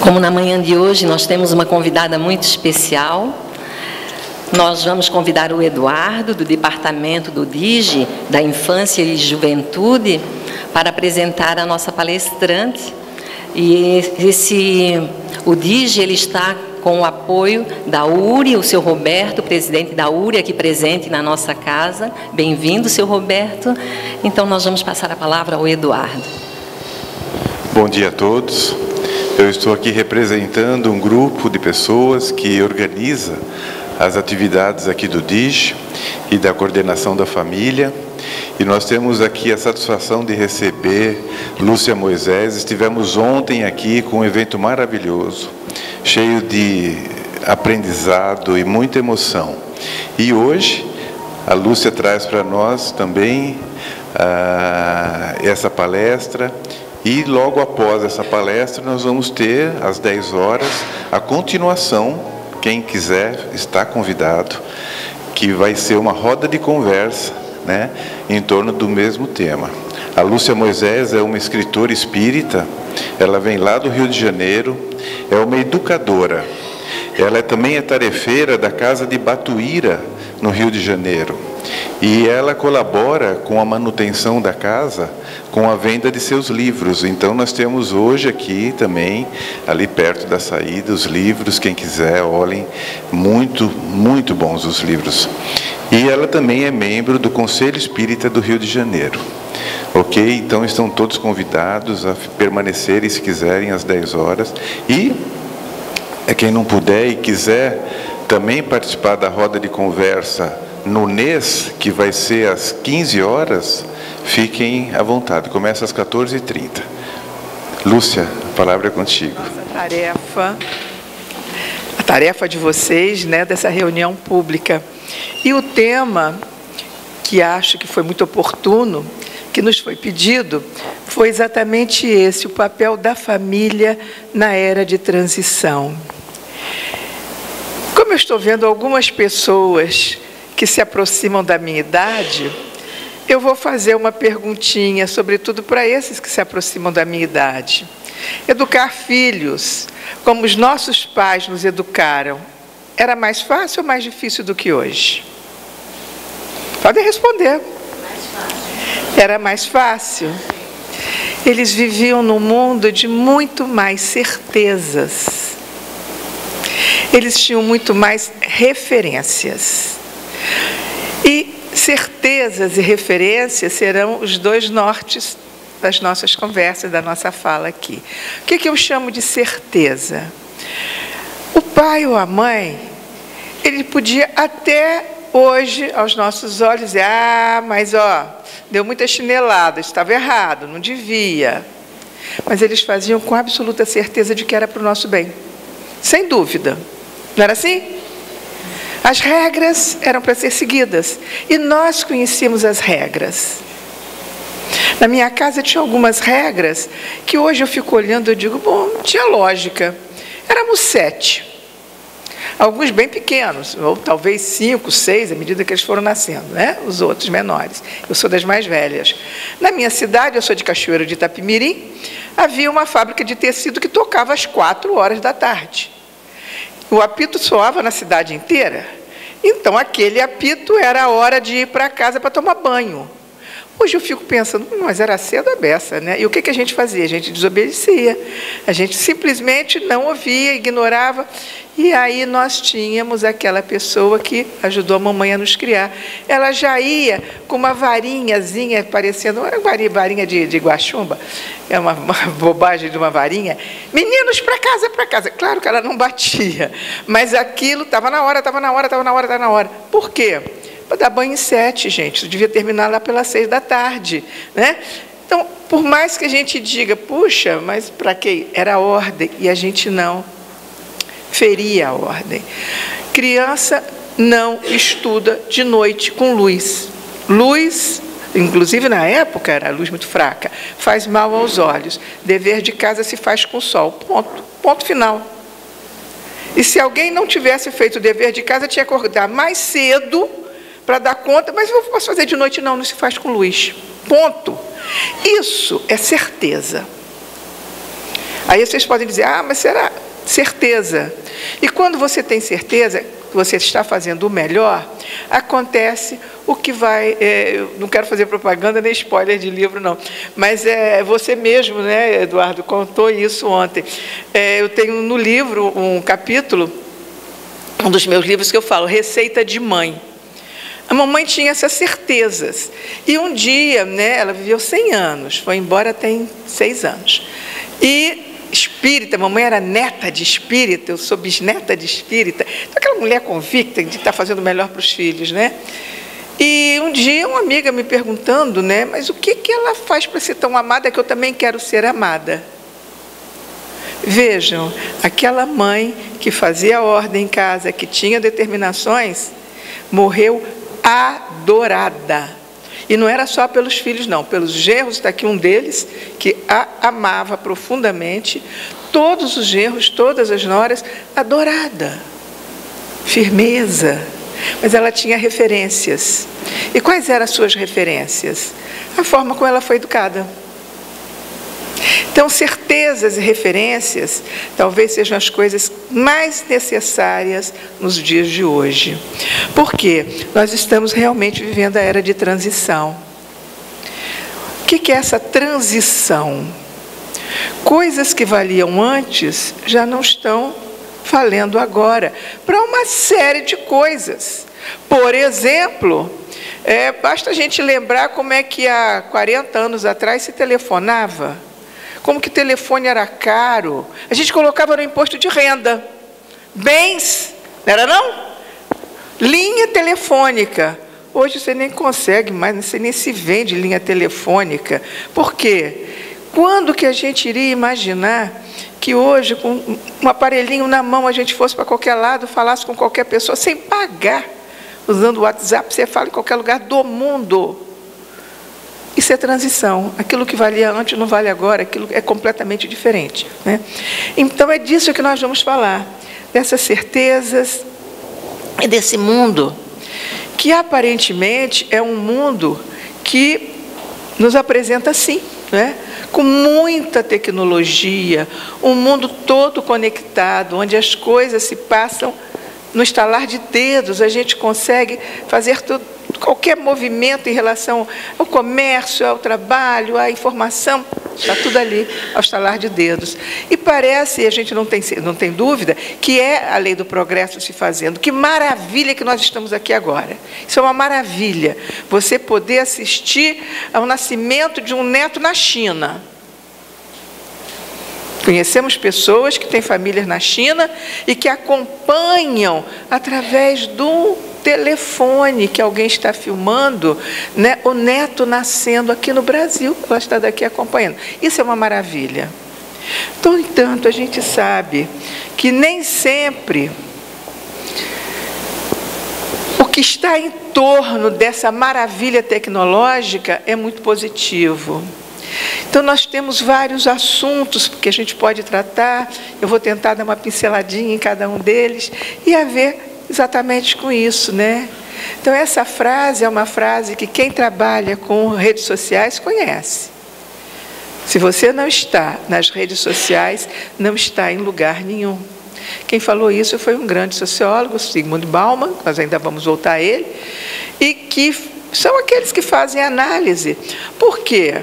Como na manhã de hoje nós temos uma convidada muito especial, nós vamos convidar o Eduardo, do Departamento do DIGE, da Infância e Juventude, para apresentar a nossa palestrante. E o DIGE ele está com o apoio da URI, o seu Roberto, presidente da URI, aqui presente na nossa casa. Bem-vindo, seu Roberto. Então, nós vamos passar a palavra ao Eduardo. Bom dia a todos. Eu estou aqui representando um grupo de pessoas que organiza as atividades aqui do DIGE e da coordenação da família. E nós temos aqui a satisfação de receber Lúcia Moisés. Estivemos ontem aqui com um evento maravilhoso, cheio de aprendizado e muita emoção. E hoje a Lúcia traz para nós também essa palestra. E logo após essa palestra nós vamos ter, às 10 horas, a continuação. Quem quiser está convidado, que vai ser uma roda de conversa, né, em torno do mesmo tema. A Lúcia Moisés é uma escritora espírita, ela vem lá do Rio de Janeiro, é uma educadora. Ela também é tarefeira da Casa de Batuíra, no Rio de Janeiro. E ela colabora com a manutenção da casa, com a venda de seus livros. Então nós temos hoje aqui também, ali perto da saída, os livros, quem quiser, olhem, muito, muito bons os livros. E ela também é membro do Conselho Espírita do Rio de Janeiro. Ok? Então estão todos convidados a permanecerem, se quiserem, às 10 horas. E quem não puder e quiser também participar da roda de conversa no NES, que vai ser às 15 horas, fiquem à vontade. Começa às 14h30. Lúcia, a palavra é contigo. A tarefa de vocês, né, dessa reunião pública. E o tema, que acho que foi muito oportuno, que nos foi pedido, foi exatamente esse, o papel da família na era de transição. Como eu estou vendo algumas pessoas que se aproximam da minha idade, eu vou fazer uma perguntinha, sobretudo para esses que se aproximam da minha idade. Educar filhos, como os nossos pais nos educaram, era mais fácil ou mais difícil do que hoje? Podem responder. Era mais fácil. Eles viviam num mundo de muito mais certezas. Eles tinham muito mais referências. E certezas e referências serão os dois nortes das nossas conversas, da nossa fala aqui. O que eu chamo de certeza? O pai ou a mãe, ele podia até hoje, aos nossos olhos, dizer, mas deu muita chinelada, estava errado, não devia. Mas eles faziam com absoluta certeza de que era para o nosso bem. Sem dúvida. Não era assim? As regras eram para ser seguidas. E nós conhecíamos as regras. Na minha casa tinha algumas regras que hoje eu fico olhando e digo, bom, tinha lógica. Éramos 7. Alguns bem pequenos, ou talvez 5, 6, à medida que eles foram nascendo, né? Os outros menores. Eu sou das mais velhas. Na minha cidade, eu sou de Cachoeiro de Itapemirim, havia uma fábrica de tecido que tocava às 4 horas da tarde. O apito soava na cidade inteira. Então, aquele apito era a hora de ir para casa para tomar banho. Hoje eu fico pensando, mas era cedo a beça, né? E o que a gente fazia? A gente desobedecia. A gente simplesmente não ouvia, ignorava. E aí nós tínhamos aquela pessoa que ajudou a mamãe a nos criar. Ela já ia com uma varinhazinha, parecendo uma varinha de guaxumba, é uma bobagem de uma varinha. Meninos, para casa, para casa. Claro que ela não batia, mas aquilo estava na hora, estava na hora, estava na hora, estava na hora. Por quê? Para dar banho em 7, gente. Isso devia terminar lá pelas 6 da tarde, né? Então, por mais que a gente diga, puxa, mas para quê? Era ordem, e a gente não feria a ordem. Criança não estuda de noite com luz. Luz, inclusive na época era luz muito fraca, faz mal aos olhos. Dever de casa se faz com sol. Ponto. Ponto final. E se alguém não tivesse feito o dever de casa, tinha que acordar mais cedo para dar conta, mas eu posso fazer de noite? Não, não se faz com luz. Ponto. Isso é certeza. Aí vocês podem dizer, mas será certeza? E quando você tem certeza que você está fazendo o melhor, acontece o que vai... eu não quero fazer propaganda nem spoiler de livro, não. Mas você mesmo, né, Eduardo, contou isso ontem. Eu tenho no livro um capítulo, um dos meus livros, que eu falo, Receita de Mãe. A mamãe tinha essas certezas. E um dia, né, ela viveu 100 anos, foi embora tem 6 anos. E espírita, mamãe era neta de espírita, eu sou bisneta de espírita. Então, aquela mulher convicta de estar fazendo o melhor para os filhos, né? E um dia uma amiga me perguntando, né, mas o que ela faz para ser tão amada que eu também quero ser amada? Vejam, aquela mãe que fazia ordem em casa, que tinha determinações, morreu adorada. E não era só pelos filhos, não, pelos genros, está aqui um deles, que a amava profundamente, todos os genros, todas as noras, adorada, firmeza. Mas ela tinha referências. E quais eram as suas referências? A forma como ela foi educada. Então, certezas e referências talvez sejam as coisas mais necessárias nos dias de hoje. Porque nós estamos realmente vivendo a era de transição. O que é essa transição? Coisas que valiam antes já não estão valendo agora, para uma série de coisas. Por exemplo, basta a gente lembrar como é que há 40 anos atrás se telefonava. Como que o telefone era caro. A gente colocava no imposto de renda. Bens, não era não? Linha telefônica. Hoje você nem consegue mais, você nem se vende linha telefônica. Por quê? Quando que a gente iria imaginar que hoje, com um aparelhinho na mão, a gente fosse para qualquer lado, falasse com qualquer pessoa, sem pagar, usando o WhatsApp, você fala em qualquer lugar do mundo. Isso é transição. Aquilo que valia antes não vale agora, aquilo é completamente diferente, né? Então, é disso que nós vamos falar, dessas certezas e desse mundo, que aparentemente é um mundo que nos apresenta assim, né? Com muita tecnologia, um mundo todo conectado, onde as coisas se passam no estalar de dedos, a gente consegue fazer tudo, qualquer movimento em relação ao comércio, ao trabalho, à informação, está tudo ali, ao estalar de dedos. E parece, e a gente não tem dúvida, que é a lei do progresso se fazendo. Que maravilha que nós estamos aqui agora. Isso é uma maravilha. Você poder assistir ao nascimento de um neto na China. Conhecemos pessoas que têm famílias na China e que acompanham através do telefone que alguém está filmando, né, o neto nascendo aqui no Brasil, ela está daqui acompanhando. Isso é uma maravilha. No entanto, a gente sabe que nem sempre o que está em torno dessa maravilha tecnológica é muito positivo. Então, nós temos vários assuntos que a gente pode tratar, eu vou tentar dar uma pinceladinha em cada um deles, e a ver exatamente com isso, né? Então, essa frase é uma frase que quem trabalha com redes sociais conhece. Se você não está nas redes sociais, não está em lugar nenhum. Quem falou isso foi um grande sociólogo, Zygmunt Bauman, nós ainda vamos voltar a ele, e que são aqueles que fazem análise. Por quê?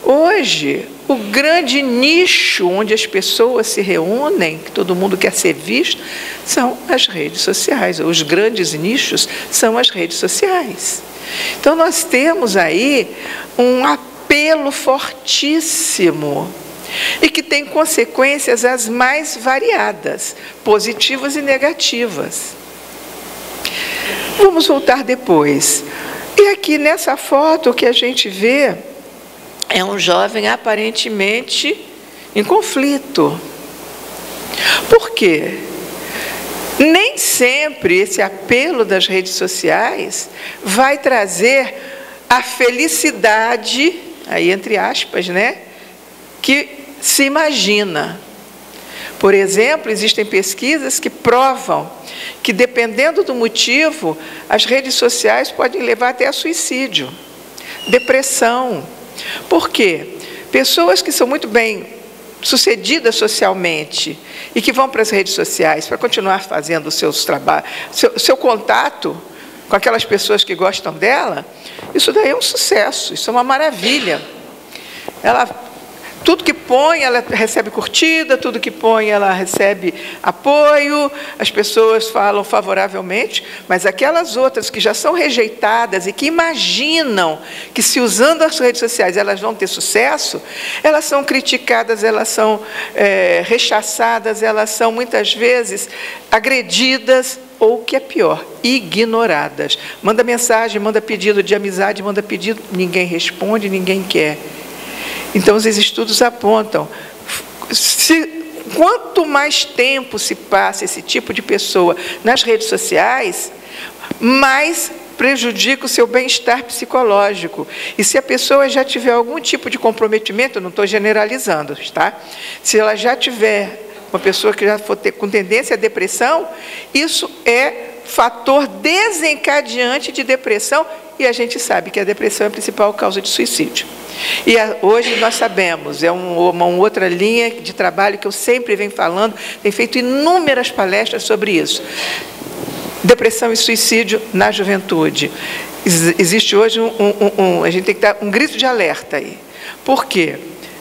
Hoje, o grande nicho onde as pessoas se reúnem, que todo mundo quer ser visto, são as redes sociais. Os grandes nichos são as redes sociais. Então, nós temos aí um apelo fortíssimo e que tem consequências as mais variadas, positivas e negativas. Vamos voltar depois. E aqui nessa foto o que a gente vê é um jovem aparentemente em conflito. Por quê? Nem sempre esse apelo das redes sociais vai trazer a felicidade, aí entre aspas, né, que se imagina. Por exemplo, existem pesquisas que provam que, dependendo do motivo, as redes sociais podem levar até a suicídio, depressão. Por quê? Pessoas que são muito bem sucedidas socialmente e que vão para as redes sociais para continuar fazendo os seus trabalhos, seu contato com aquelas pessoas que gostam dela, isso daí é um sucesso, isso é uma maravilha. Tudo que põe, ela recebe curtida, tudo que põe, ela recebe apoio, as pessoas falam favoravelmente, mas aquelas outras que já são rejeitadas e que imaginam que se usando as redes sociais elas vão ter sucesso, elas são criticadas, elas são rechaçadas, elas são muitas vezes agredidas, ou o que é pior, ignoradas. Manda mensagem, manda pedido de amizade, manda pedido, ninguém responde, ninguém quer. Então, os estudos apontam, quanto mais tempo se passa esse tipo de pessoa nas redes sociais, mais prejudica o seu bem-estar psicológico. E se a pessoa já tiver algum tipo de comprometimento, eu não estou generalizando, tá? Se ela já tiver uma pessoa que já for ter com tendência à depressão, isso é fator desencadeante de depressão, e a gente sabe que a depressão é a principal causa de suicídio. E hoje nós sabemos, é uma outra linha de trabalho que eu sempre venho falando, tenho feito inúmeras palestras sobre isso. Depressão e suicídio na juventude. Existe hoje a gente tem que dar um grito de alerta aí. Por quê?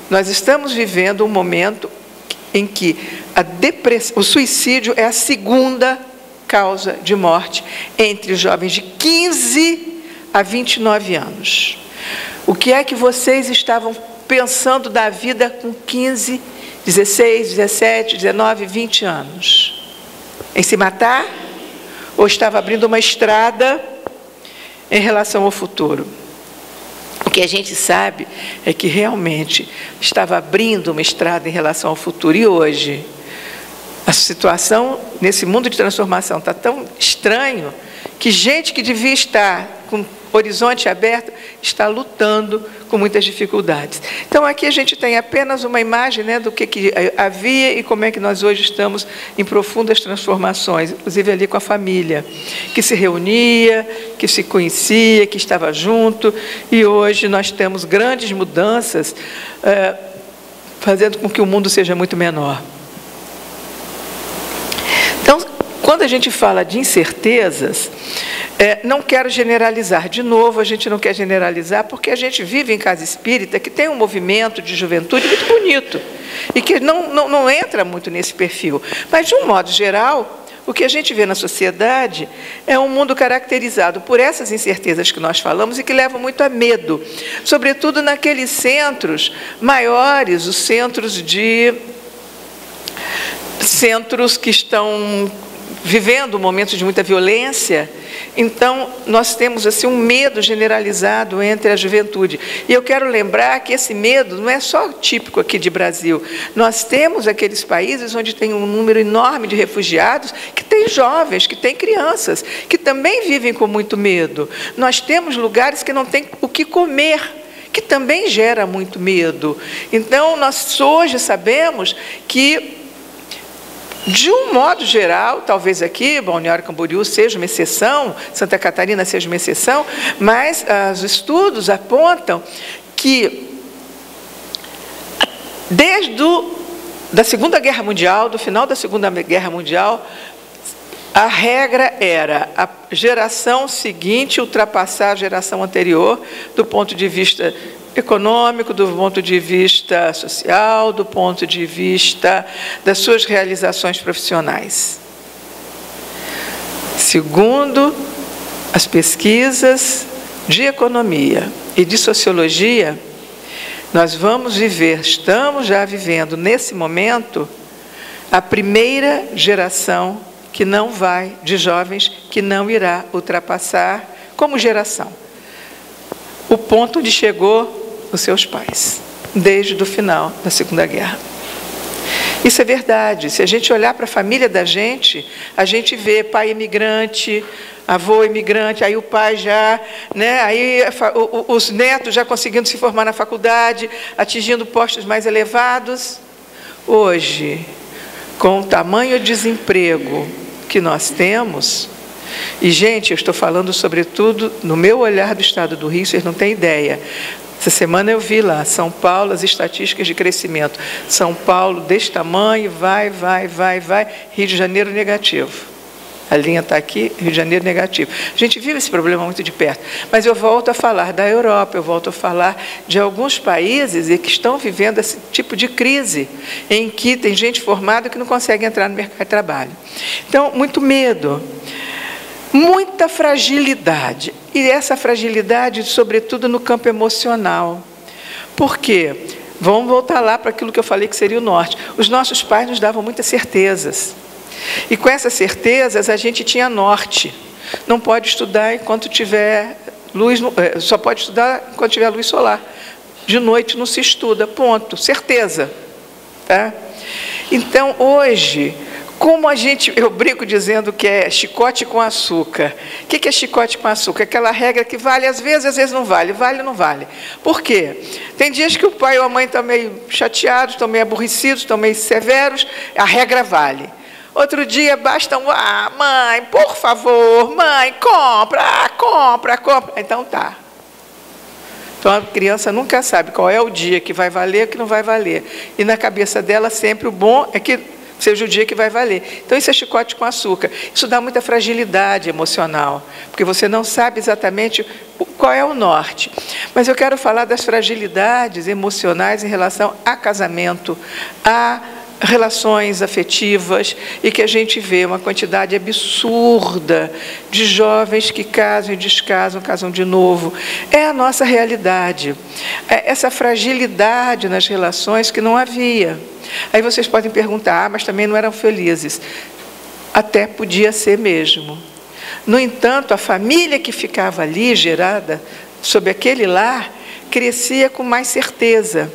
Nós estamos vivendo um momento em que o suicídio é a segunda causa de morte entre os jovens de 15 a 29 anos. O que é que vocês estavam pensando da vida com 15, 16, 17, 19, 20 anos? Em se matar? Ou estava abrindo uma estrada em relação ao futuro? O que a gente sabe é que realmente estava abrindo uma estrada em relação ao futuro. E hoje, a situação nesse mundo de transformação está tão estranho que gente que devia estar com horizonte aberto está lutando com muitas dificuldades. Então, aqui a gente tem apenas uma imagem, né, do que havia e como é que nós hoje estamos em profundas transformações, inclusive ali com a família, que se reunia, que se conhecia, que estava junto, e hoje nós temos grandes mudanças, fazendo com que o mundo seja muito menor. Então, quando a gente fala de incertezas, não quero generalizar. De novo, a gente não quer generalizar porque a gente vive em casa espírita que tem um movimento de juventude muito bonito e que não entra muito nesse perfil. Mas, de um modo geral, o que a gente vê na sociedade é um mundo caracterizado por essas incertezas que nós falamos e que levam muito a medo, sobretudo naqueles centros maiores, os centros que estão vivendo momentos de muita violência. Então, nós temos assim um medo generalizado entre a juventude. E eu quero lembrar que esse medo não é só típico aqui de Brasil. Nós temos aqueles países onde tem um número enorme de refugiados, que tem jovens, que tem crianças, que também vivem com muito medo. Nós temos lugares que não tem o que comer, que também gera muito medo. Então, nós hoje sabemos que, de um modo geral, talvez aqui, Balneário Camboriú seja uma exceção, Santa Catarina seja uma exceção, mas os estudos apontam que, desde da Segunda Guerra Mundial, do final da Segunda Guerra Mundial, a regra era a geração seguinte ultrapassar a geração anterior, do ponto de vista econômico, do ponto de vista social, do ponto de vista das suas realizações profissionais. Segundo as pesquisas de economia e de sociologia, nós estamos já vivendo nesse momento a primeira geração de jovens que não irá ultrapassar como geração o ponto onde chegou os seus pais, desde o final da Segunda Guerra. Isso é verdade. Se a gente olhar para a família da gente, a gente vê pai imigrante, avô imigrante, aí o pai já, né, aí os netos já conseguindo se formar na faculdade, atingindo postos mais elevados. Hoje, com o tamanho desemprego que nós temos, e, gente, eu estou falando sobretudo no meu olhar do Estado do Rio, vocês não têm ideia, Essa semana eu vi lá, São Paulo, as estatísticas de crescimento. São Paulo desse tamanho, vai, Rio de Janeiro negativo. A linha está aqui, Rio de Janeiro negativo. A gente vive esse problema muito de perto. Mas eu volto a falar da Europa, eu volto a falar de alguns países que estão vivendo esse tipo de crise, em que tem gente formada que não consegue entrar no mercado de trabalho. Então, muito medo, muita fragilidade. E essa fragilidade, sobretudo, no campo emocional. Por quê? Vamos voltar lá para aquilo que eu falei que seria o norte. Os nossos pais nos davam muitas certezas. E com essas certezas a gente tinha norte. Não pode estudar enquanto tiver luz, só pode estudar enquanto tiver luz solar. De noite não se estuda, ponto, certeza. Tá? Então hoje, como eu brinco dizendo que é chicote com açúcar. O que é chicote com açúcar? Aquela regra que vale às vezes não vale. Vale ou não vale? Por quê? Tem dias que o pai ou a mãe estão meio chateados, estão meio aborrecidos, estão meio severos, a regra vale. Outro dia basta mãe, por favor, mãe, compra. Então tá. Então a criança nunca sabe qual é o dia que vai valer e o que não vai valer. E na cabeça dela sempre o bom é que seja o dia que vai valer. Então isso é chicote com açúcar. Isso dá muita fragilidade emocional, porque você não sabe exatamente qual é o norte. Mas eu quero falar das fragilidades emocionais em relação a casamento, a relações afetivas, e que a gente vê uma quantidade absurda de jovens que casam e descasam, casam de novo. É a nossa realidade. É essa fragilidade nas relações que não havia. Aí vocês podem perguntar, mas também não eram felizes. Até podia ser mesmo. No entanto, a família que ficava ali, gerada sob aquele lar, crescia com mais certeza.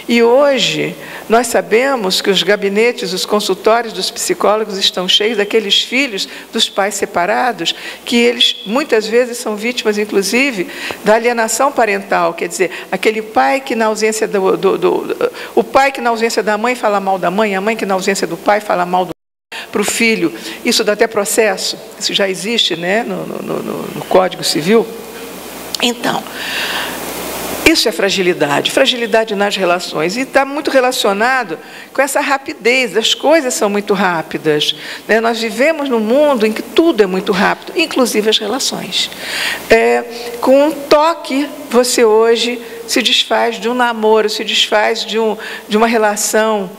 E hoje, nós sabemos que os gabinetes, os consultórios dos psicólogos estão cheios daqueles filhos dos pais separados, que eles muitas vezes são vítimas, inclusive, da alienação parental. Quer dizer, aquele pai que na ausência o pai que na ausência da mãe fala mal da mãe, a mãe que na ausência do pai fala mal do para o filho. Isso dá até processo. Isso já existe, né, no Código Civil. Então, isso é fragilidade nas relações, e está muito relacionado com essa rapidez, as coisas são muito rápidas, né? Nós vivemos num mundo em que tudo é muito rápido, inclusive as relações. Com um toque, você hoje se desfaz de um namoro, se desfaz de uma relação.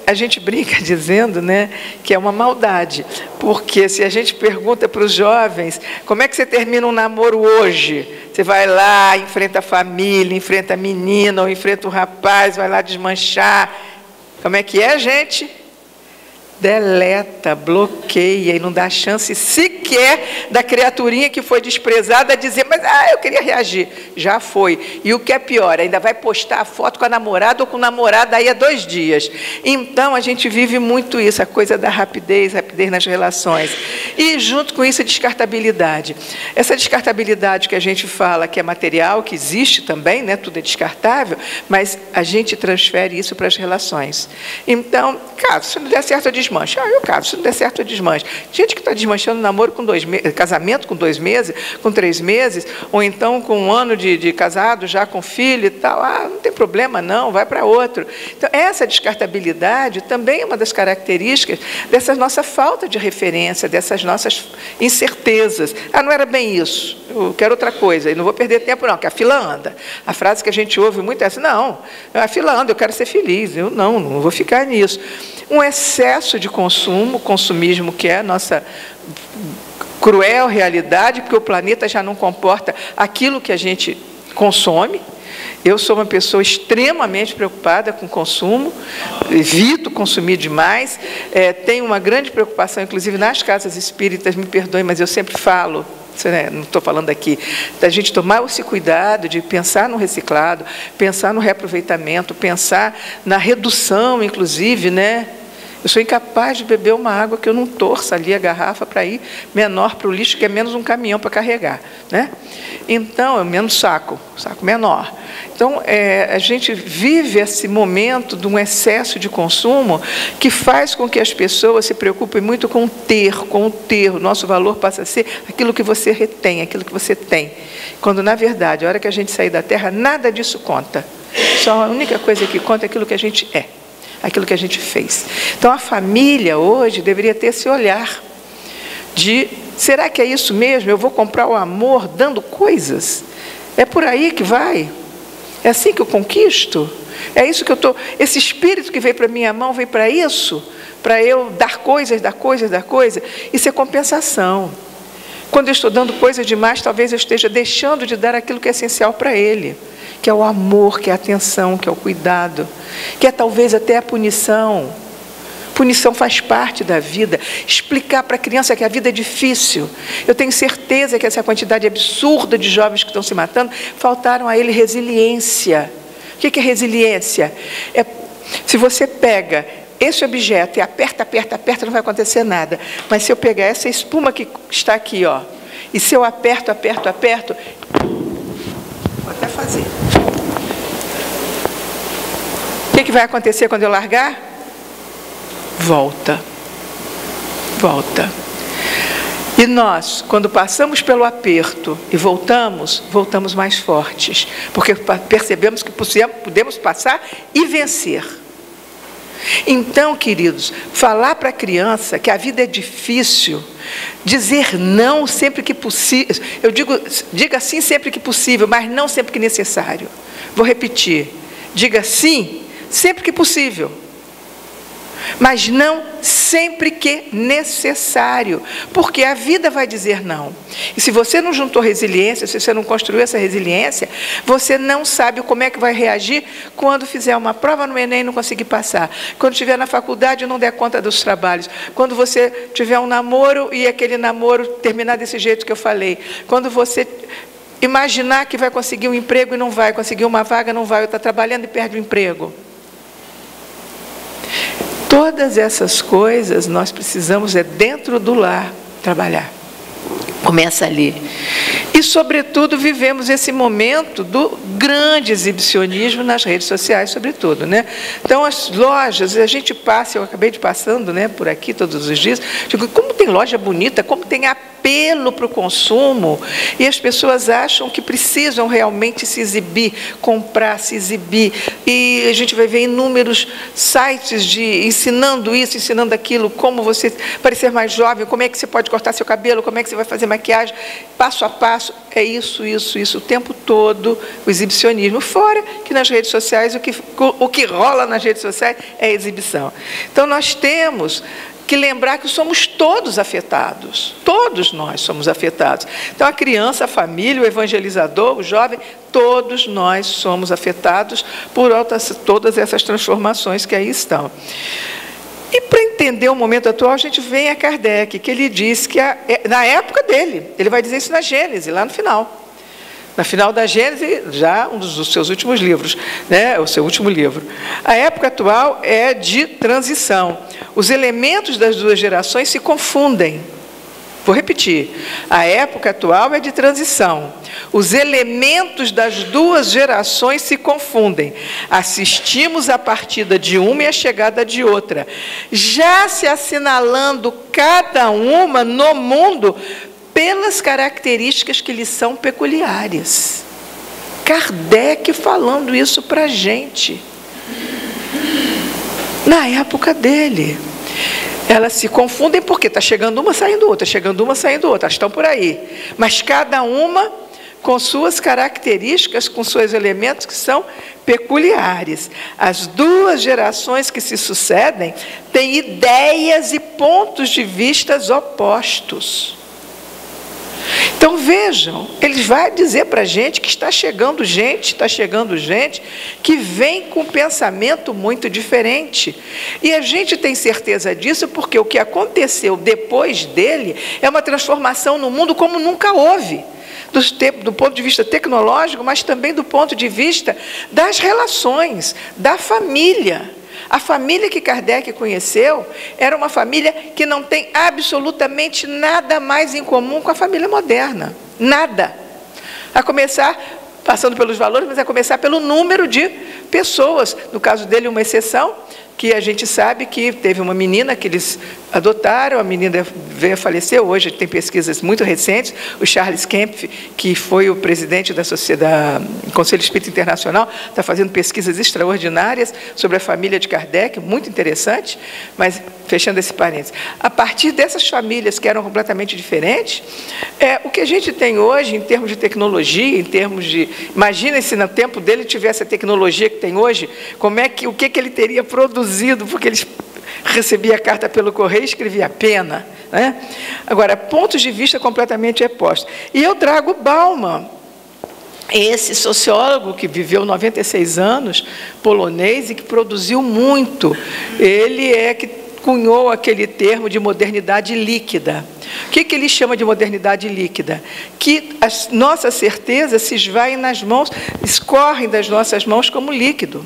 A gente brinca dizendo, né, que é uma maldade, porque se a gente pergunta para os jovens, como é que você termina um namoro hoje? Você vai lá, enfrenta a família, enfrenta a menina, ou enfrenta o rapaz, vai lá desmanchar. Como é que é, gente? Deleta, bloqueia, e não dá chance sequer da criaturinha que foi desprezada a dizer, mas eu queria reagir. Já foi. E o que é pior, ainda vai postar a foto com a namorada ou com o namorado daí a 2 dias. Então, a gente vive muito isso, a coisa da rapidez nas relações. E, junto com isso, a descartabilidade. Essa descartabilidade que a gente fala que é material, que existe também, né, tudo é descartável, mas a gente transfere isso para as relações. Então, caso se não der certo, eu desmancha. Eu caso, se não der certo, eu desmancho. Gente que está desmanchando namoro com 2 meses, casamento com 2 meses, com 3 meses, ou então com 1 ano de casado, já com filho e tal, não tem problema não, vai para outro. Então, essa descartabilidade também é uma das características dessa nossa falta de referência, dessas nossas incertezas. Não era bem isso, eu quero outra coisa, e não vou perder tempo não, que a fila anda. A frase que a gente ouve muito é assim, não, a fila anda, eu quero ser feliz, eu não vou ficar nisso. Um excesso de consumo, consumismo, que é a nossa cruel realidade, porque o planeta já não comporta aquilo que a gente consome. Eu sou uma pessoa extremamente preocupada com o consumo, evito consumir demais, tenho uma grande preocupação, inclusive nas casas espíritas, me perdoem, mas eu sempre falo, não estou falando aqui, da gente tomar esse cuidado de pensar no reciclado, pensar no reaproveitamento, pensar na redução, inclusive, né? Eu sou incapaz de beber uma água que eu não torça ali a garrafa para ir menor para o lixo, que é menos um caminhão para carregar, né? Então, é menos saco menor. Então, a gente vive esse momento de um excesso de consumo que faz com que as pessoas se preocupem muito com o ter. O nosso valor passa a ser aquilo que você retém, aquilo que você tem. Quando, na verdade, a hora que a gente sair da Terra, nada disso conta. Só a única coisa que conta é aquilo que a gente é, aquilo que a gente fez. Então, a família hoje deveria ter esse olhar de, será que é isso mesmo? Eu vou comprar o amor dando coisas? É por aí que vai? É assim que eu conquisto? É isso que eu estou... Esse espírito que veio para minha mão veio para isso? Para eu dar coisas, dar coisas, dar coisas? Isso é compensação. Quando eu estou dando coisa demais, talvez eu esteja deixando de dar aquilo que é essencial para ele, que é o amor, que é a atenção, que é o cuidado, que é talvez até a punição. Punição faz parte da vida. Explicar para a criança que a vida é difícil. Eu tenho certeza que essa quantidade absurda de jovens que estão se matando, faltaram a ele resiliência. O que é resiliência? Se você pega esse objeto e aperta, aperta, aperta, não vai acontecer nada. Mas se eu pegar essa espuma que está aqui, ó, e se eu aperto, aperto, aperto, vou até fazer. O que vai acontecer quando eu largar? Volta. Volta. E nós, quando passamos pelo aperto e voltamos mais fortes, porque percebemos que podemos passar e vencer. Então, queridos, falar para a criança que a vida é difícil, dizer não sempre que possível, diga sim sempre que possível, mas não sempre que necessário. Vou repetir, diga sim sempre que possível, mas não sempre que necessário, porque a vida vai dizer não. E se você não juntou resiliência, se você não construiu essa resiliência, você não sabe como é que vai reagir quando fizer uma prova no Enem e não conseguir passar, quando estiver na faculdade e não der conta dos trabalhos, quando você tiver um namoro e aquele namoro terminar desse jeito que eu falei, quando você imaginar que vai conseguir um emprego e não vai, conseguir uma vaga não vai, ou está trabalhando e perde o emprego. Todas essas coisas nós precisamos dentro do lar trabalhar. Começa ali. E, sobretudo, vivemos esse momento do grande exibicionismo nas redes sociais, sobretudo, né? Então, as lojas, a gente passa, eu acabei de passando, né, por aqui todos os dias, digo, como tem loja bonita, como tem apelo para o consumo, e as pessoas acham que precisam realmente se exibir, comprar, se exibir, e a gente vai ver inúmeros sites ensinando isso, ensinando aquilo, como você parecer mais jovem, como é que você pode cortar seu cabelo, como é que você vai fazer maquiagem, passo a passo, é isso, o tempo todo, o exibicionismo. Fora que nas redes sociais, o que rola nas redes sociais é exibição. Então, nós temos que lembrar que somos todos afetados, todos nós somos afetados. Então, a criança, a família, o evangelizador, o jovem, todos nós somos afetados por todas essas transformações que aí estão. E para entender o momento atual, a gente vem a Kardec, que ele diz que, na época dele, ele vai dizer isso na Gênese, lá no final. Na final da Gênese, já um dos seus últimos livros, né? O seu último livro. A época atual é de transição. Os elementos das duas gerações se confundem. Vou repetir. A época atual é de transição. Os elementos das duas gerações se confundem. Assistimos a partida de uma e a chegada de outra, já se assinalando cada uma no mundo pelas características que lhes são peculiares. Kardec falando isso para a gente. Na época dele. Elas se confundem porque está chegando uma, saindo outra, chegando uma, saindo outra, elas estão por aí. Mas cada uma com suas características, com seus elementos que são peculiares. As duas gerações que se sucedem têm ideias e pontos de vista opostos. Então, vejam, ele vai dizer para a gente que está chegando gente que vem com um pensamento muito diferente. E a gente tem certeza disso porque o que aconteceu depois dele é uma transformação no mundo como nunca houve. Do ponto de vista tecnológico, mas também do ponto de vista das relações, da família. A família que Kardec conheceu era uma família que não tem absolutamente nada mais em comum com a família moderna. Nada. A começar passando pelos valores, mas é começar pelo número de pessoas. No caso dele, uma exceção, que a gente sabe que teve uma menina que eles adotaram, a menina veio a falecer, hoje tem pesquisas muito recentes, o Charles Kempf, que foi o presidente da Sociedade, Conselho Espírita Internacional, está fazendo pesquisas extraordinárias sobre a família de Kardec, muito interessante, mas fechando esse parênteses. A partir dessas famílias que eram completamente diferentes, o que a gente tem hoje, em termos de tecnologia, em termos de... Imagina se no tempo dele tivesse a tecnologia que tem hoje, o que ele teria produzido, porque eles recebia a carta pelo correio e escrevia pena, né? Agora, pontos de vista completamente opostos. E eu trago Bauman, esse sociólogo que viveu 96 anos, polonês, e que produziu muito. Ele é que cunhou aquele termo de modernidade líquida. O que ele chama de modernidade líquida? Que as nossas certezas se esvaem nas mãos, escorrem das nossas mãos como líquido.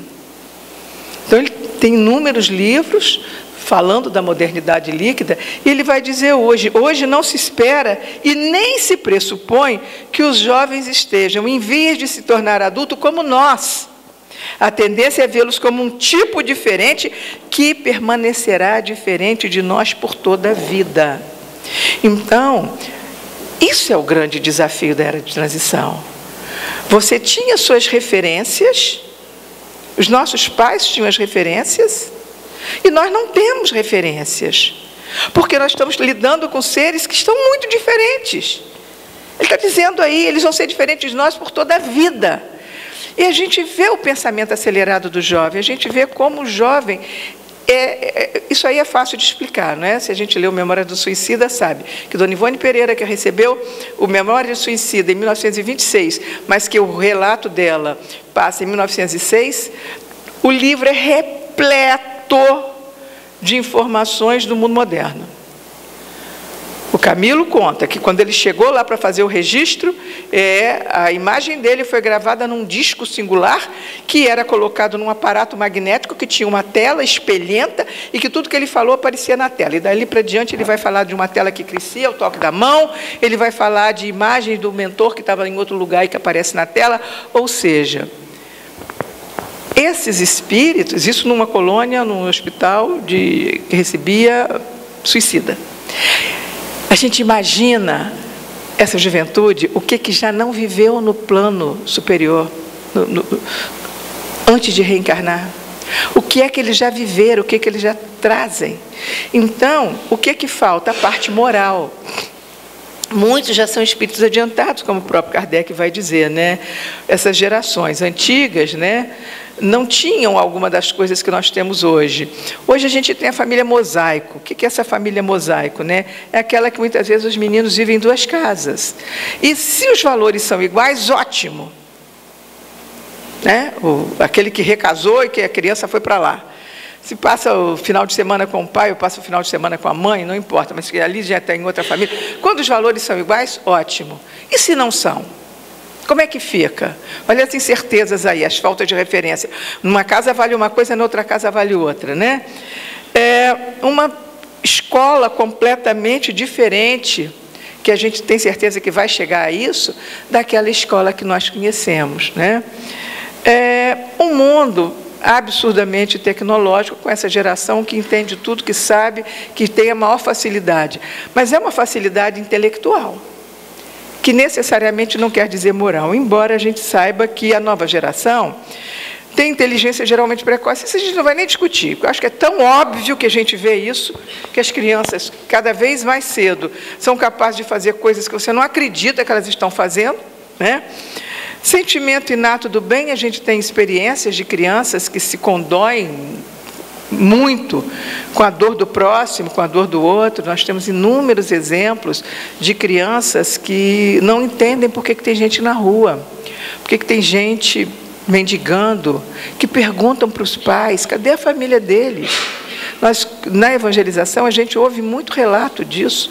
Então, ele tem inúmeros livros falando da modernidade líquida, e ele vai dizer hoje não se espera e nem se pressupõe que os jovens estejam, em vias de se tornar adulto, como nós. A tendência é vê-los como um tipo diferente que permanecerá diferente de nós por toda a vida. Então, isso é o grande desafio da era de transição. Você tinha suas referências, os nossos pais tinham as referências, e nós não temos referências, porque nós estamos lidando com seres que estão muito diferentes. Ele está dizendo aí, eles vão ser diferentes de nós por toda a vida. E a gente vê o pensamento acelerado do jovem, a gente vê como o jovem... isso aí é fácil de explicar, não é? Se a gente lê o Memória do Suicida, sabe que Dona Ivone Pereira, que recebeu o Memória do Suicida em 1926, mas que o relato dela passa em 1906, o livro é repleto de informações do mundo moderno. O Camilo conta que quando ele chegou lá para fazer o registro, a imagem dele foi gravada num disco singular que era colocado num aparato magnético que tinha uma tela espelhenta e que tudo que ele falou aparecia na tela. E dali para diante ele vai falar de uma tela que crescia, o toque da mão, ele vai falar de imagens do mentor que estava em outro lugar e que aparece na tela, ou seja... Esses espíritos, isso numa colônia, num hospital que recebia suicida. A gente imagina essa juventude, o que já não viveu no plano superior, antes de reencarnar. O que é que eles já viveram, o que é que eles já trazem. Então, o que é que falta? A parte moral. Muitos já são espíritos adiantados, como o próprio Kardec vai dizer, né? Essas gerações antigas, né, não tinham alguma das coisas que nós temos hoje. Hoje a gente tem a família mosaico. O que é essa família mosaico, né? É aquela que muitas vezes os meninos vivem em 2 casas. E se os valores são iguais, ótimo, né? Aquele que recasou e que a criança foi para lá. Se passa o final de semana com o pai, ou passa o final de semana com a mãe, não importa, mas que ali já tem outra família. Quando os valores são iguais, ótimo. E se não são? Como é que fica? Olha as incertezas aí, as faltas de referência. Numa casa vale uma coisa, na outra casa vale outra, né? É uma escola completamente diferente, que a gente tem certeza que vai chegar a isso, daquela escola que nós conhecemos, né? Um mundo absurdamente tecnológico, com essa geração que entende tudo, que sabe, que tem a maior facilidade. Mas é uma facilidade intelectual, que necessariamente não quer dizer moral, embora a gente saiba que a nova geração tem inteligência geralmente precoce. Isso a gente não vai nem discutir, porque eu acho que é tão óbvio que a gente vê isso, que as crianças, cada vez mais cedo, são capazes de fazer coisas que você não acredita que elas estão fazendo, né? Sentimento inato do bem, a gente tem experiências de crianças que se condoem muito com a dor do próximo, com a dor do outro. Nós temos inúmeros exemplos de crianças que não entendem por que tem gente na rua, por que tem gente mendigando, que perguntam para os pais, cadê a família deles? na evangelização a gente ouve muito relato disso.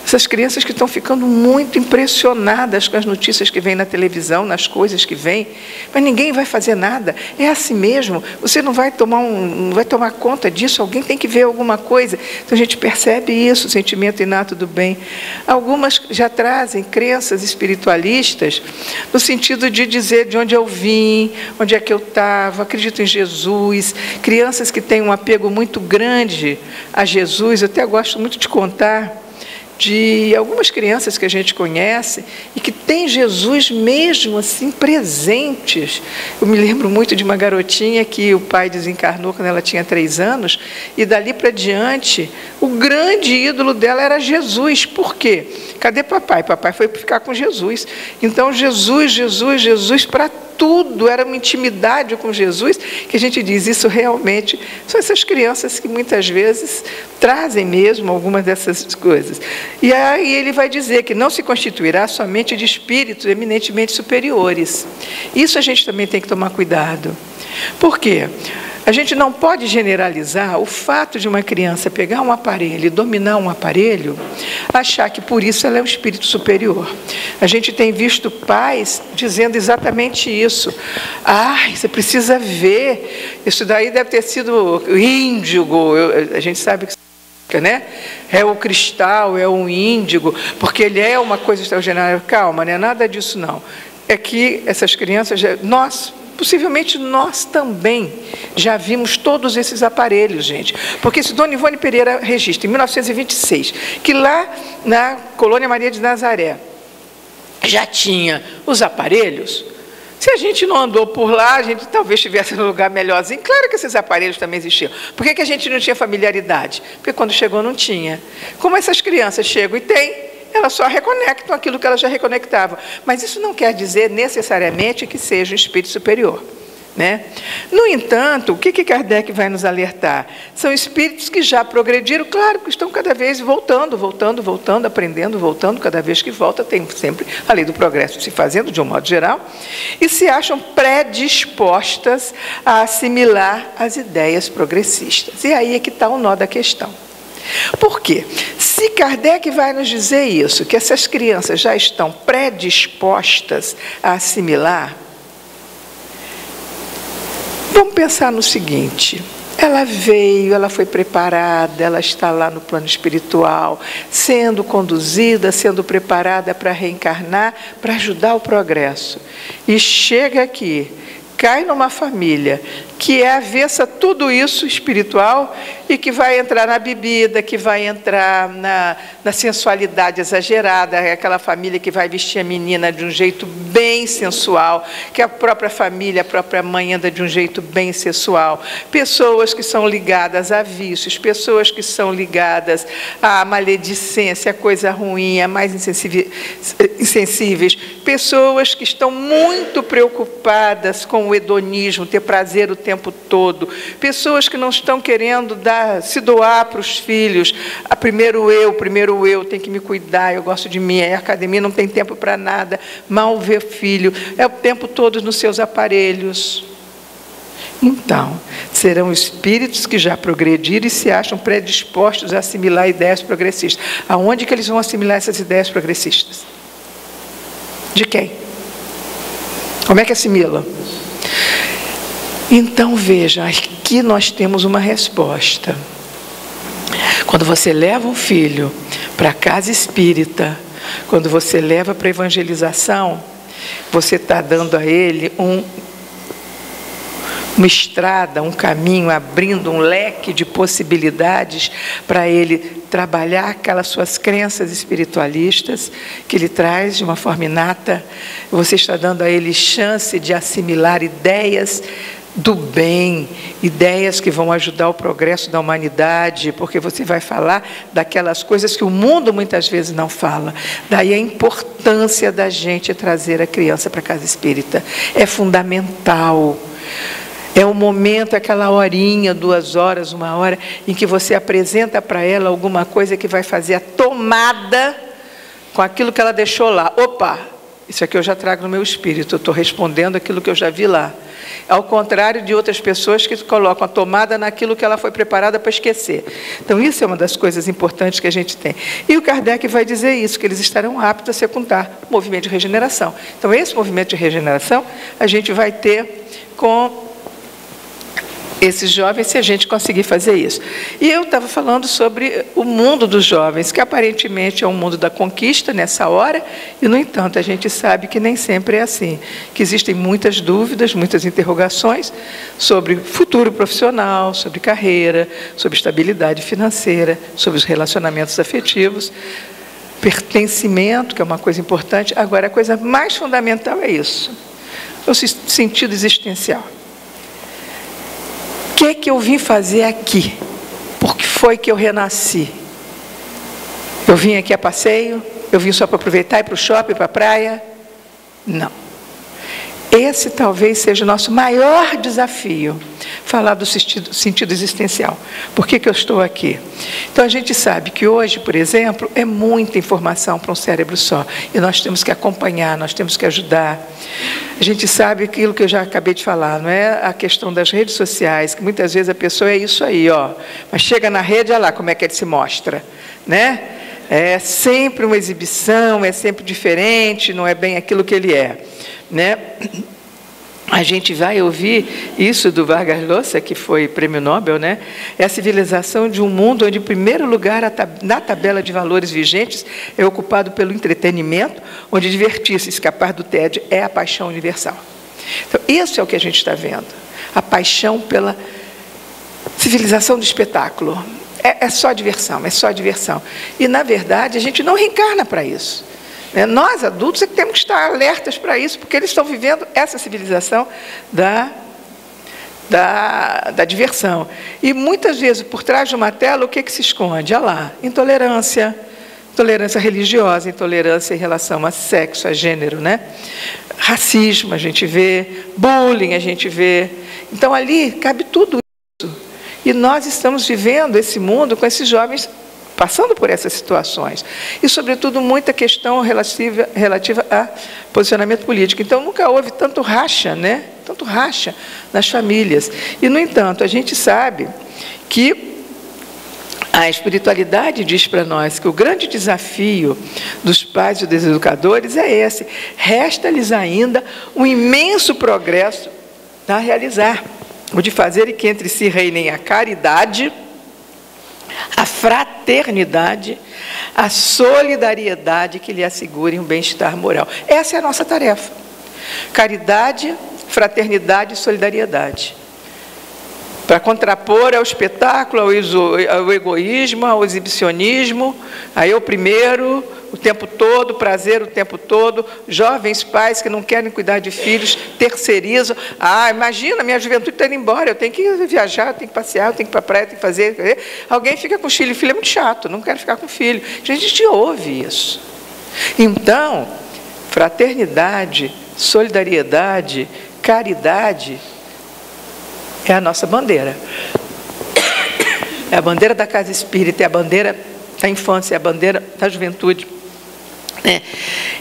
Essas crianças que estão ficando muito impressionadas com as notícias que vêm na televisão, nas coisas que vêm, mas ninguém vai fazer nada. É assim mesmo, você não vai tomar conta disso, alguém tem que ver alguma coisa. Então a gente percebe isso, o sentimento inato do bem. Algumas já trazem crenças espiritualistas, no sentido de dizer de onde eu vim, onde é que eu estava, acredito em Jesus. Crianças que têm um apego muito grande a Jesus, eu até gosto muito de contar de algumas crianças que a gente conhece e que tem Jesus mesmo assim presentes. Eu me lembro muito de uma garotinha que o pai desencarnou quando ela tinha 3 anos, e dali para diante o grande ídolo dela era Jesus. Por quê? Cadê papai? Papai foi ficar com Jesus. Então Jesus, Jesus, Jesus para tudo, era uma intimidade com Jesus, que a gente diz, isso realmente são essas crianças que muitas vezes trazem mesmo algumas dessas coisas. E aí ele vai dizer que não se constituirá somente de espíritos eminentemente superiores. Isso a gente também tem que tomar cuidado. Por quê? A gente não pode generalizar o fato de uma criança pegar um aparelho e dominar um aparelho, achar que por isso ela é um espírito superior. A gente tem visto pais dizendo exatamente isso. Você precisa ver, isso daí deve ter sido índigo, a gente sabe que, né? É o cristal, é o índigo, porque ele é uma coisa extraordinária. Calma, não é nada disso não. É que essas crianças, possivelmente nós também já vimos todos esses aparelhos, gente. Porque se Dona Ivone Pereira registra, em 1926, que lá na Colônia Maria de Nazaré já tinha os aparelhos, se a gente não andou por lá, a gente talvez estivesse num lugar melhorzinho. Claro que esses aparelhos também existiam. Por que a gente não tinha familiaridade? Porque quando chegou não tinha. Como essas crianças chegam e têm, elas só reconectam aquilo que elas já reconectavam. Mas isso não quer dizer necessariamente que seja um espírito superior, né? No entanto, o que Kardec vai nos alertar? São espíritos que já progrediram, claro, que estão cada vez voltando, aprendendo, voltando, cada vez que volta, tem sempre a lei do progresso se fazendo, de um modo geral, e se acham predispostas a assimilar as ideias progressistas. E aí é que está o nó da questão. Por quê? Se Kardec vai nos dizer isso, que essas crianças já estão predispostas a assimilar, vamos pensar no seguinte: ela veio, ela foi preparada, ela está lá no plano espiritual, sendo conduzida, sendo preparada para reencarnar, para ajudar o progresso. E chega aqui, cai numa família que é avessa a tudo isso espiritual e que vai entrar na bebida, que vai entrar na sensualidade exagerada, é aquela família que vai vestir a menina de um jeito bem sensual, que a própria família, a própria mãe anda de um jeito bem sensual. Pessoas que são ligadas a vícios, pessoas que são ligadas à maledicência, a coisa ruim, a mais insensíveis, pessoas que estão muito preocupadas com o hedonismo, ter prazer o tempo todo, pessoas que não estão querendo se doar para os filhos. Primeiro eu tenho que me cuidar, eu gosto de mim, a academia não tem tempo para nada, mal ver filho, é o tempo todo nos seus aparelhos. Então, serão espíritos que já progrediram e se acham predispostos a assimilar ideias progressistas. Aonde que eles vão assimilar essas ideias progressistas? De quem? Como é que assimila? Então, veja, aqui nós temos uma resposta. Quando você leva um filho para a casa espírita, quando você leva para a evangelização, você está dando a ele uma estrada, um caminho, abrindo um leque de possibilidades para ele trabalhar aquelas suas crenças espiritualistas que ele traz de uma forma inata. Você está dando a ele chance de assimilar ideias do bem, ideias que vão ajudar o progresso da humanidade, porque você vai falar daquelas coisas que o mundo muitas vezes não fala. Daí a importância da gente trazer a criança para a casa espírita. É fundamental. É o momento, aquela horinha, 2 horas, 1 hora, em que você apresenta para ela alguma coisa que vai fazer a tomada com aquilo que ela deixou lá. Opa, Isso aqui eu já trago no meu espírito, eu estou respondendo aquilo que eu já vi lá. Ao contrário de outras pessoas que colocam a tomada naquilo que ela foi preparada para esquecer. Então, isso é uma das coisas importantes que a gente tem. E o Kardec vai dizer isso, que eles estarão aptos a secundar o movimento de regeneração. Então, esse movimento de regeneração, a gente vai ter com esses jovens, se a gente conseguir fazer isso. E eu estava falando sobre o mundo dos jovens, que aparentemente é um mundo da conquista nessa hora, e, no entanto, a gente sabe que nem sempre é assim, que existem muitas dúvidas, muitas interrogações sobre futuro profissional, sobre carreira, sobre estabilidade financeira, sobre os relacionamentos afetivos, pertencimento, que é uma coisa importante. Agora, a coisa mais fundamental é isso, o sentido existencial. O que é que eu vim fazer aqui? Por que foi que eu renasci? Eu vim aqui a passeio? Eu vim só para aproveitar, ir para o shopping, para a praia? Não. Esse talvez seja o nosso maior desafio, falar do sentido existencial. Por que eu estou aqui? Então, a gente sabe que hoje, por exemplo, é muita informação para um cérebro só. E nós temos que acompanhar, nós temos que ajudar. A gente sabe aquilo que eu já acabei de falar, não é? A questão das redes sociais, que muitas vezes a pessoa é isso aí, ó. Mas chega na rede, olha lá como é que ele se mostra, né? É sempre uma exibição, é sempre diferente, não é bem aquilo que ele é, né? A gente vai ouvir isso do Vargas Llosa, que foi prêmio Nobel, né? É a civilização de um mundo onde, em primeiro lugar, na tabela de valores vigentes, é ocupado pelo entretenimento, onde divertir-se, escapar do tédio, é a paixão universal. Então, isso é o que a gente está vendo. A paixão pela civilização do espetáculo. É só diversão, é só diversão. E, na verdade, a gente não reencarna para isso. Nós, adultos, é que temos que estar alertas para isso, porque eles estão vivendo essa civilização da diversão. E, muitas vezes, por trás de uma tela, o que se esconde? Olha lá, intolerância religiosa, intolerância em relação a sexo, a gênero, né? Racismo, a gente vê, bullying, a gente vê. Então, ali cabe tudo isso. E nós estamos vivendo esse mundo com esses jovens passando por essas situações. E, sobretudo, muita questão relativa a posicionamento político. Então, nunca houve tanto racha, né? Tanto racha nas famílias. E, no entanto, a gente sabe que a espiritualidade diz para nós que o grande desafio dos pais e dos educadores é esse. Resta-lhes ainda um imenso progresso a realizar. O de fazer que entre si reinem a caridade, a fraternidade, a solidariedade que lhe assegurem um bem-estar moral. Essa é a nossa tarefa. Caridade, fraternidade e solidariedade. Para contrapor ao espetáculo, ao egoísmo, ao exibicionismo, a eu primeiro, o tempo todo, prazer o tempo todo, jovens pais que não querem cuidar de filhos, terceirizam. Imagina, minha juventude está indo embora, eu tenho que viajar, eu tenho que passear, eu tenho que ir para a praia, eu tenho que fazer. Alguém fica com filho, filho é muito chato, não quero ficar com filho. A gente ouve isso. Então, fraternidade, solidariedade, caridade, é a nossa bandeira. É a bandeira da casa espírita, é a bandeira da infância, é a bandeira da juventude.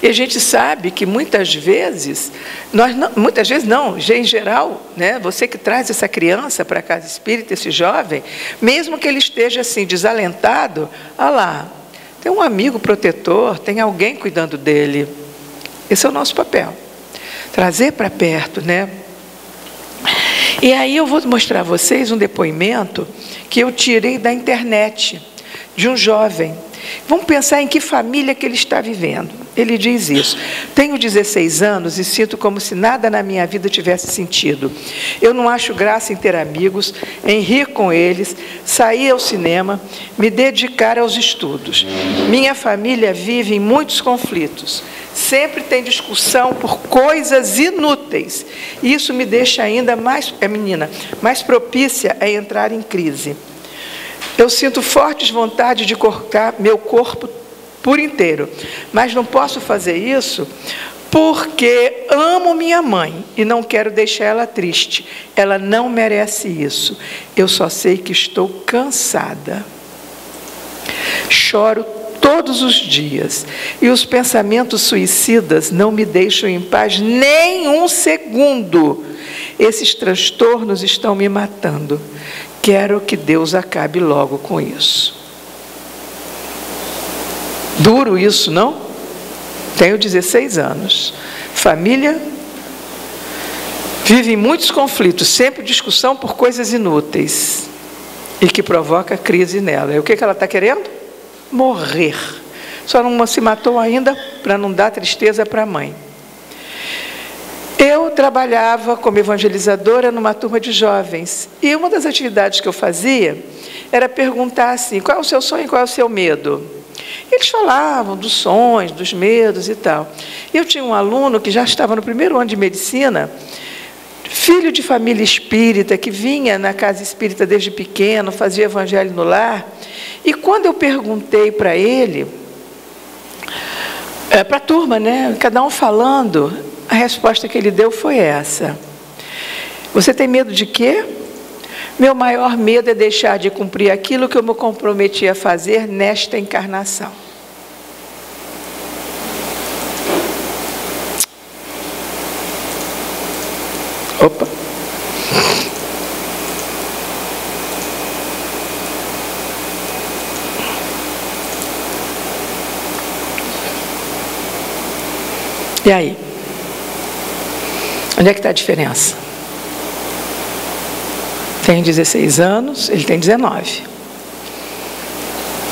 E a gente sabe que muitas vezes, em geral, né, você que traz essa criança para a casa espírita, esse jovem, mesmo que ele esteja assim, desalentado, olha lá, tem um amigo protetor, tem alguém cuidando dele. Esse é o nosso papel. Trazer para perto, né? E aí eu vou mostrar a vocês um depoimento que eu tirei da internet, de um jovem. Vamos pensar em que família que ele está vivendo. Ele diz isso: tenho 16 anos e sinto como se nada na minha vida tivesse sentido. Eu não acho graça em ter amigos, em rir com eles, sair ao cinema, me dedicar aos estudos. Minha família vive em muitos conflitos. Sempre tem discussão por coisas inúteis. Isso me deixa ainda mais propícia a entrar em crise. Eu sinto fortes vontades de cortar meu corpo por inteiro, mas não posso fazer isso porque amo minha mãe e não quero deixar ela triste. Ela não merece isso. Eu só sei que estou cansada. Choro todos os dias, e os pensamentos suicidas não me deixam em paz nem um segundo. Esses transtornos estão me matando. Quero que Deus acabe logo com isso. Duro isso, não? Tenho 16 anos. Família vive em muitos conflitos, sempre discussão por coisas inúteis e que provoca crise nela. E o que ela está querendo? Morrer. Só não se matou ainda para não dar tristeza para a mãe. Eu trabalhava como evangelizadora numa turma de jovens, e uma das atividades que eu fazia era perguntar assim: qual é o seu sonho e qual é o seu medo? Eles falavam dos sonhos, dos medos e tal. Eu tinha um aluno que já estava no primeiro ano de medicina, filho de família espírita, que vinha na casa espírita desde pequeno, fazia evangelho no lar, e quando eu perguntei para ele, para a turma, né, cada um falando, a resposta que ele deu foi essa: você tem medo de quê? Meu maior medo é deixar de cumprir aquilo que eu me comprometi a fazer nesta encarnação. Opa! E aí? Onde é que está a diferença? Tenho 16 anos, ele tem 19.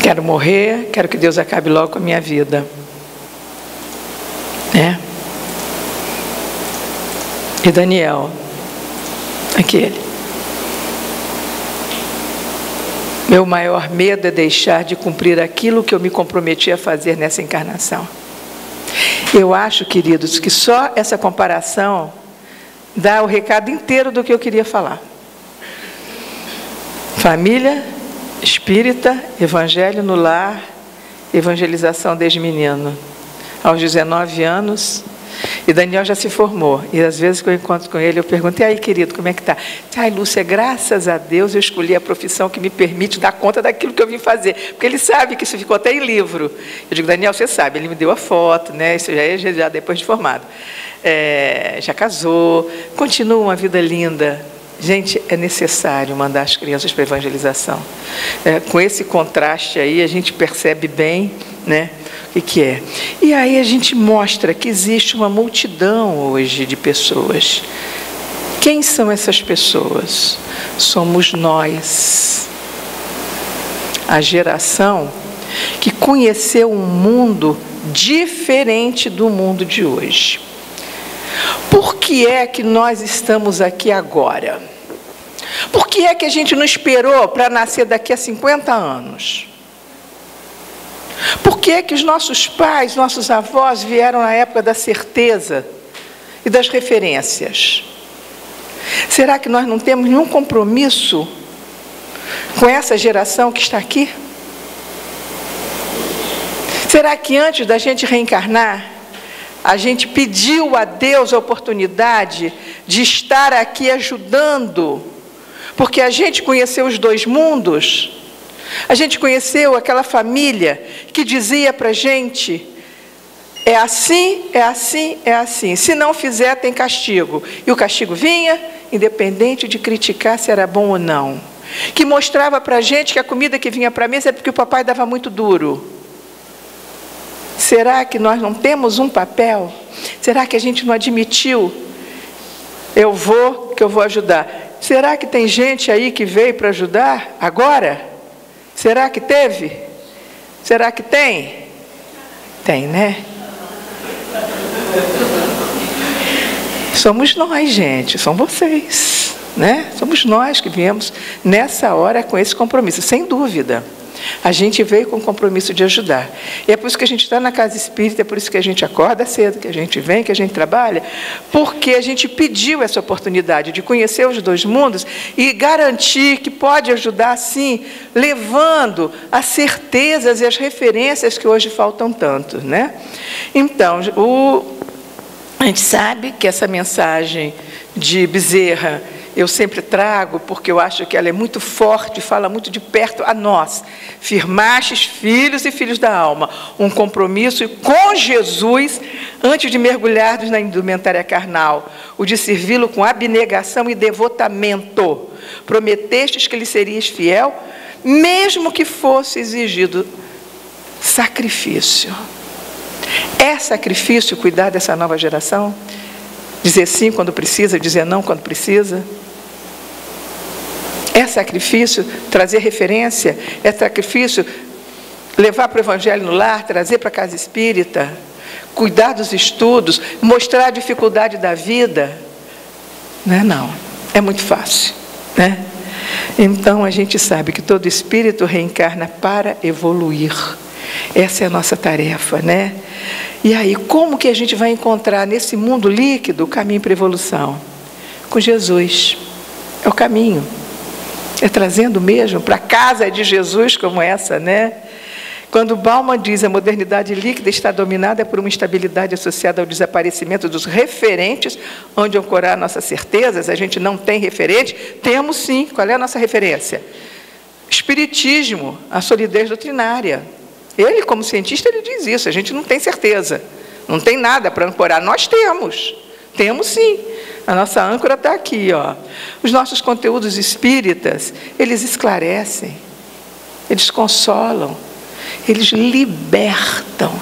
Quero morrer, quero que Deus acabe logo com a minha vida. E Daniel, aquele. Meu maior medo é deixar de cumprir aquilo que eu me comprometi a fazer nessa encarnação. Eu acho, queridos, que só essa comparação dá o recado inteiro do que eu queria falar. Família espírita, evangelho no lar, evangelização desde menino. Aos 19 anos, e Daniel já se formou. E às vezes que eu encontro com ele, eu pergunto: e aí, querido, como é que está? Ai, Lúcia, graças a Deus eu escolhi a profissão que me permite dar conta daquilo que eu vim fazer. Porque ele sabe que isso ficou até em livro. Eu digo: Daniel, você sabe, ele me deu a foto, né? Isso já depois de formado. Já casou, continua uma vida linda. Gente, é necessário mandar as crianças para a evangelização. Com esse contraste aí, a gente percebe bem, né, o que é. E aí a gente mostra que existe uma multidão hoje de pessoas. Quem são essas pessoas? Somos nós. A geração que conheceu um mundo diferente do mundo de hoje. Por que é que nós estamos aqui agora? Por que é que a gente não esperou para nascer daqui a 50 anos? Por que é que os nossos pais, nossos avós vieram na época da certeza e das referências? Será que nós não temos nenhum compromisso com essa geração que está aqui? Será que antes da gente reencarnar, a gente pediu a Deus a oportunidade de estar aqui ajudando? Porque a gente conheceu os dois mundos, a gente conheceu aquela família que dizia para a gente: é assim, é assim, é assim. Se não fizer, tem castigo. E o castigo vinha, independente de criticar se era bom ou não. Que mostrava para a gente que a comida que vinha para a mesa é porque o papai dava muito duro. Será que nós não temos um papel? Será que a gente não admitiu? Eu vou ajudar. Será que tem gente aí que veio para ajudar agora? Será que teve? Será que tem? Tem, né? Somos nós, gente, são vocês, né? Somos nós que viemos nessa hora com esse compromisso, sem dúvida. A gente veio com o compromisso de ajudar. E é por isso que a gente está na casa espírita, é por isso que a gente acorda cedo, que a gente vem, que a gente trabalha, porque a gente pediu essa oportunidade de conhecer os dois mundos e garantir que pode ajudar, sim, levando as certezas e as referências que hoje faltam tanto, né? Então, a gente sabe que essa mensagem de Bezerra eu sempre trago, porque eu acho que ela é muito forte, fala muito de perto a nós. Firmastes, filhos e filhos da alma, um compromisso com Jesus antes de mergulharmos na indumentária carnal, o de servi-lo com abnegação e devotamento. Prometestes que lhe serias fiel, mesmo que fosse exigido sacrifício. É sacrifício cuidar dessa nova geração? Dizer sim quando precisa, dizer não quando precisa? É sacrifício trazer referência? É sacrifício levar para o evangelho no lar, trazer para a casa espírita, cuidar dos estudos, mostrar a dificuldade da vida? Não, é muito fácil, né? Então a gente sabe que todo espírito reencarna para evoluir. Essa é a nossa tarefa, né? E aí, como que a gente vai encontrar nesse mundo líquido o caminho para a evolução? Com Jesus. É o caminho. É trazendo mesmo para a casa de Jesus como essa, né? Quando Bauman diz a modernidade líquida está dominada por uma instabilidade associada ao desaparecimento dos referentes, onde ancorar nossas certezas, a gente não tem referente, temos sim. Qual é a nossa referência? Espiritismo, a solidez doutrinária. Ele, como cientista, ele diz isso, a gente não tem certeza, não tem nada para ancorar. Nós temos sim. A nossa âncora está aqui, ó. Os nossos conteúdos espíritas, eles esclarecem, eles consolam, eles libertam.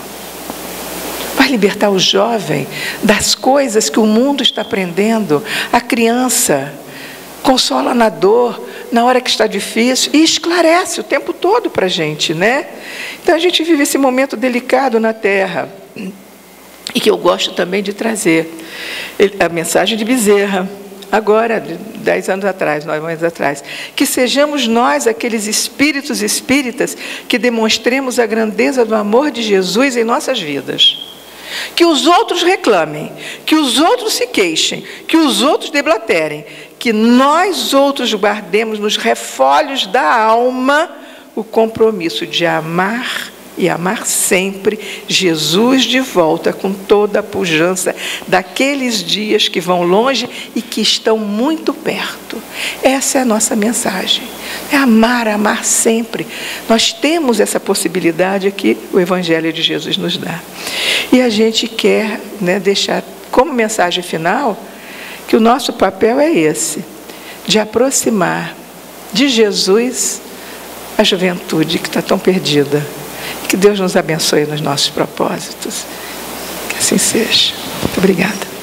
Vai libertar o jovem das coisas que o mundo está aprendendo. A criança consola na dor, na hora que está difícil, e esclarece o tempo todo para a gente, né? Então a gente vive esse momento delicado na Terra, e que eu gosto também de trazer. A mensagem de Bezerra, agora, 10 anos atrás, 9 anos atrás, que sejamos nós aqueles espíritos espíritas que demonstremos a grandeza do amor de Jesus em nossas vidas. Que os outros reclamem, que os outros se queixem, que os outros deblaterem, que nós outros guardemos nos refolhos da alma o compromisso de amar e amar sempre Jesus de volta com toda a pujança daqueles dias que vão longe e que estão muito perto. Essa é a nossa mensagem. É amar sempre. Nós temos essa possibilidade que o Evangelho de Jesus nos dá. E a gente quer, né, deixar como mensagem final que o nosso papel é esse, de aproximar de Jesus a juventude que está tão perdida. Que Deus nos abençoe nos nossos propósitos. Que assim seja. Muito obrigada.